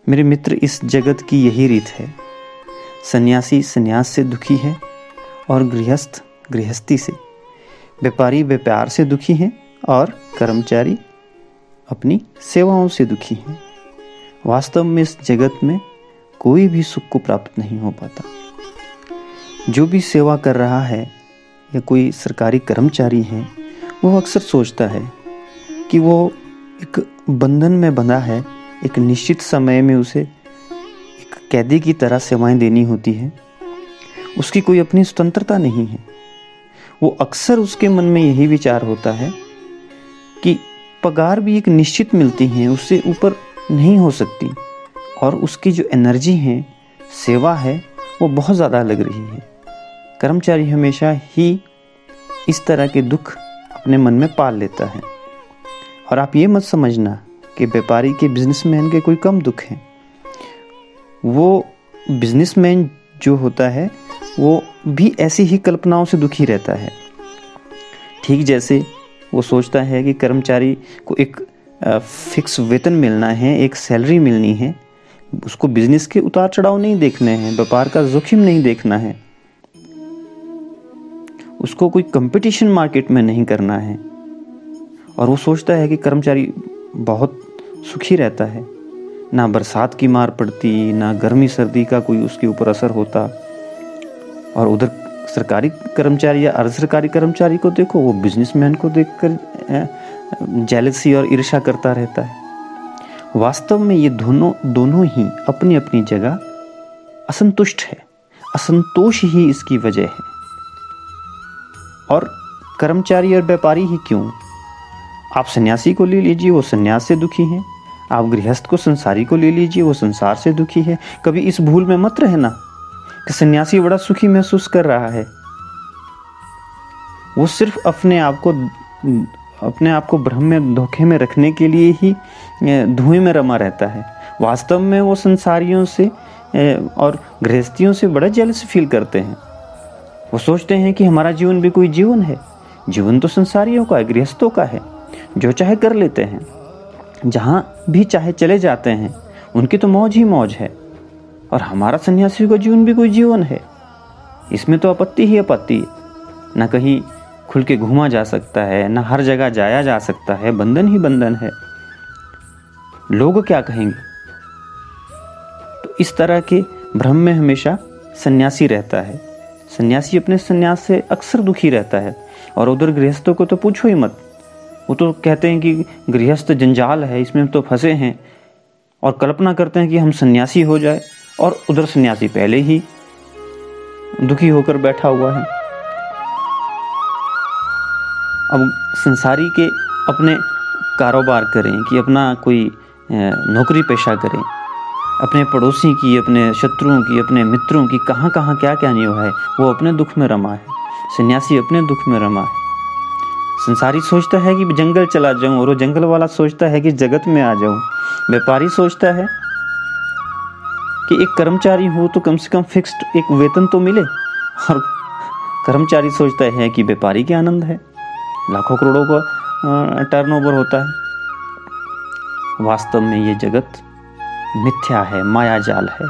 मेरे मित्र, इस जगत की यही रीत है। सन्यासी सन्यास से दुखी है और गृहस्थ गृहस्थी से, व्यापारी व्यापार से दुखी हैं और कर्मचारी अपनी सेवाओं से दुखी हैं। वास्तव में इस जगत में कोई भी सुख को प्राप्त नहीं हो पाता। जो भी सेवा कर रहा है या कोई सरकारी कर्मचारी है, वो अक्सर सोचता है कि वो एक बंधन में बंधा है। एक निश्चित समय में उसे एक कैदी की तरह सेवाएं देनी होती हैं। उसकी कोई अपनी स्वतंत्रता नहीं है। वो अक्सर उसके मन में यही विचार होता है कि पगार भी एक निश्चित मिलती है, उससे ऊपर नहीं हो सकती, और उसकी जो एनर्जी है, सेवा है, वो बहुत ज़्यादा लग रही है। कर्मचारी हमेशा ही इस तरह के दुख अपने मन में पाल लेता है। और आप ये मत समझना कि व्यापारी के बिजनेसमैन के कोई कम दुख हैं। वो बिजनेसमैन जो होता है वो भी ऐसी ही कल्पनाओं से दुखी रहता है। ठीक जैसे वो सोचता है कि कर्मचारी को एक फिक्स वेतन मिलना है, एक सैलरी मिलनी है, उसको बिजनेस के उतार चढ़ाव नहीं देखने हैं, व्यापार का जोखिम नहीं देखना है, उसको कोई कंपटीशन मार्केट में नहीं करना है। और वो सोचता है कि कर्मचारी बहुत सुखी रहता है, ना बरसात की मार पड़ती, ना गर्मी सर्दी का कोई उसके ऊपर असर होता। और उधर सरकारी कर्मचारी या अर्ध सरकारी कर्मचारी को देखो, वो बिजनेसमैन को देखकर जेलसी और ईर्ष्या करता रहता है। वास्तव में ये दोनों ही अपनी अपनी जगह असंतुष्ट है। असंतोष ही इसकी वजह है। और कर्मचारी और व्यापारी ही क्यों, आप सन्यासी को ले लीजिए, वो सन्यास से दुखी हैं। आप गृहस्थ को, संसारी को ले लीजिए, वो संसार से दुखी है। कभी इस भूल में मत रहना कि सन्यासी बड़ा सुखी महसूस कर रहा है। वो सिर्फ अपने आप को भ्रम में, धोखे में रखने के लिए ही धुएं में रमा रहता है। वास्तव में वो संसारियों से और गृहस्थियों से बड़ा जेलस फील करते हैं। वो सोचते हैं कि हमारा जीवन भी कोई जीवन है। जीवन तो संसारियों का है, गृहस्थों का है, जो चाहे कर लेते हैं, जहाँ भी चाहे चले जाते हैं, उनकी तो मौज ही मौज है। और हमारा सन्यासी का जीवन भी कोई जीवन है, इसमें तो आपत्ति ही आपत्ति है। ना कहीं खुल के घूमा जा सकता है, ना हर जगह जाया जा सकता है, बंधन ही बंधन है। लोग क्या कहेंगे? तो इस तरह के भ्रम में हमेशा सन्यासी रहता है। सन्यासी अपने सन्यास से अक्सर दुखी रहता है। और उधर गृहस्थों को तो पूछो ही मत। वो तो कहते हैं कि गृहस्थ जंजाल है, इसमें तो फंसे हैं, और कल्पना करते हैं कि हम सन्यासी हो जाए, और उधर सन्यासी पहले ही दुखी होकर बैठा हुआ है। अब संसारी के अपने कारोबार करें कि अपना कोई नौकरी पेशा करें, अपने पड़ोसी की, अपने शत्रुओं की, अपने मित्रों की कहाँ कहाँ क्या क्या नहीं हुआ है, वो अपने दुख में रमा है। सन्यासी अपने दुख में रमा है। संसारी सोचता है कि जंगल चला जाऊं, और वो जंगल वाला सोचता है कि जगत में आ जाऊं। व्यापारी सोचता है कि एक कर्मचारी हो तो कम से कम फिक्स्ड एक वेतन तो मिले, और कर्मचारी सोचता है कि व्यापारी के आनंद है, लाखों करोड़ों का टर्नओवर होता है। वास्तव में ये जगत मिथ्या है, माया जाल है।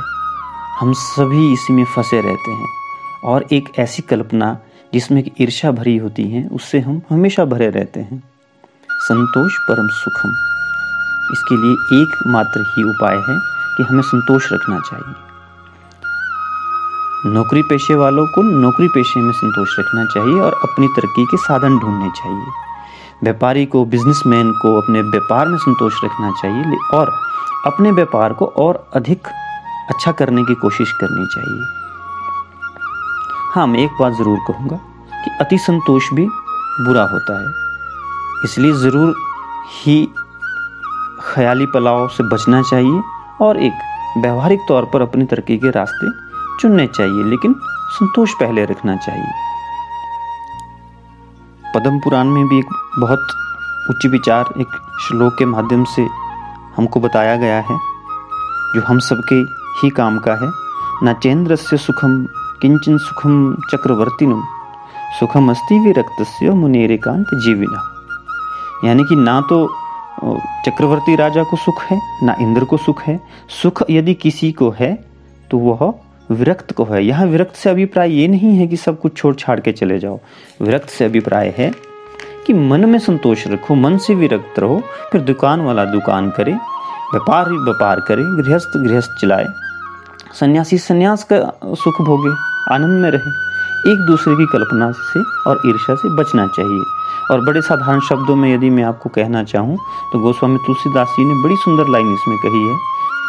हम सभी इसी में फंसे रहते हैं। और एक ऐसी कल्पना जिसमें कि ईर्ष्या भरी होती है, उससे हम हमेशा भरे रहते हैं। संतोष परम सुखम, इसके लिए एकमात्र ही उपाय है कि हमें संतोष रखना चाहिए। नौकरी पेशे वालों को नौकरी पेशे में संतोष रखना चाहिए और अपनी तरक्की के साधन ढूंढने चाहिए। व्यापारी को, बिजनेसमैन को अपने व्यापार में संतोष रखना चाहिए और अपने व्यापार को और अधिक अच्छा करने की कोशिश करनी चाहिए। हाँ, मैं एक बात ज़रूर कहूँगा कि अति संतोष भी बुरा होता है, इसलिए ज़रूर ही ख्याली पलाव से बचना चाहिए और एक व्यवहारिक तौर पर अपनी तरक्की के रास्ते चुनने चाहिए, लेकिन संतोष पहले रखना चाहिए। पद्म पुराण में भी एक बहुत उच्च विचार एक श्लोक के माध्यम से हमको बताया गया है, जो हम सबके ही काम का है। न चेन्द्रस्य सुखम किंचन सुखम चक्रवर्तिनम सुखम अस्ति विरक्तस्य मुनेरेकांत जीविना। यानी कि ना तो चक्रवर्ती राजा को सुख है, ना इंद्र को सुख है। सुख यदि किसी को है तो वह विरक्त को है। यहाँ विरक्त से अभिप्राय ये नहीं है कि सब कुछ छोड़ छाड़ के चले जाओ। विरक्त से अभिप्राय है कि मन में संतोष रखो, मन से विरक्त रहो। फिर दुकान वाला दुकान करे, व्यापारी व्यापार करे, गृहस्थ गृहस्थ चलाए, सन्यासी सन्यास का सुख भोगे, आनंद में रहे। एक दूसरे की कल्पना से और ईर्ष्या से बचना चाहिए। और बड़े साधारण शब्दों में यदि मैं आपको कहना चाहूँ तो गोस्वामी तुलसीदास जी ने बड़ी सुंदर लाइन इसमें कही है,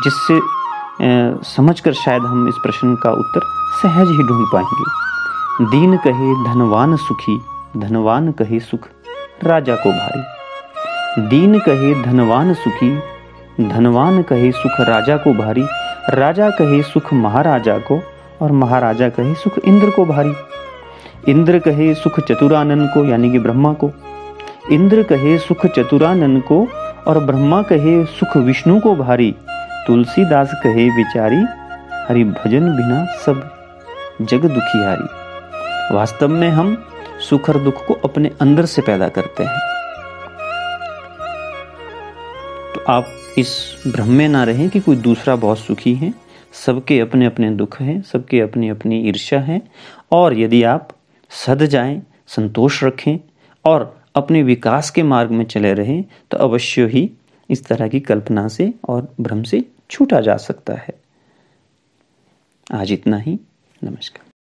जिससे समझकर शायद हम इस प्रश्न का उत्तर सहज ही ढूंढ पाएंगे। दीन कहे धनवान सुखी, धनवान कहे सुख राजा को भारी। दीन कहे धनवान सुखी, धनवान कहे सुख राजा को भारी। राजा कहे सुख महाराजा को, और महाराजा कहे सुख इंद्र को भारी। इंद्र कहे सुख चतुरानन को, यानी कि ब्रह्मा को। इंद्र कहे सुख चतुरानन को, और ब्रह्मा कहे सुख विष्णु को भारी। तुलसीदास कहे विचारी, हरि भजन बिना सब जग दुखियारी। वास्तव में हम सुख और दुख को अपने अंदर से पैदा करते हैं। तो आप इस भ्रम में ना रहें कि कोई दूसरा बहुत सुखी है। सबके अपने अपने दुख हैं, सबके अपनी अपनी ईर्ष्या है। और यदि आप सध जाएं, संतोष रखें और अपने विकास के मार्ग में चले रहें तो अवश्य ही इस तरह की कल्पना से और भ्रम से छूटा जा सकता है। आज इतना ही। नमस्कार।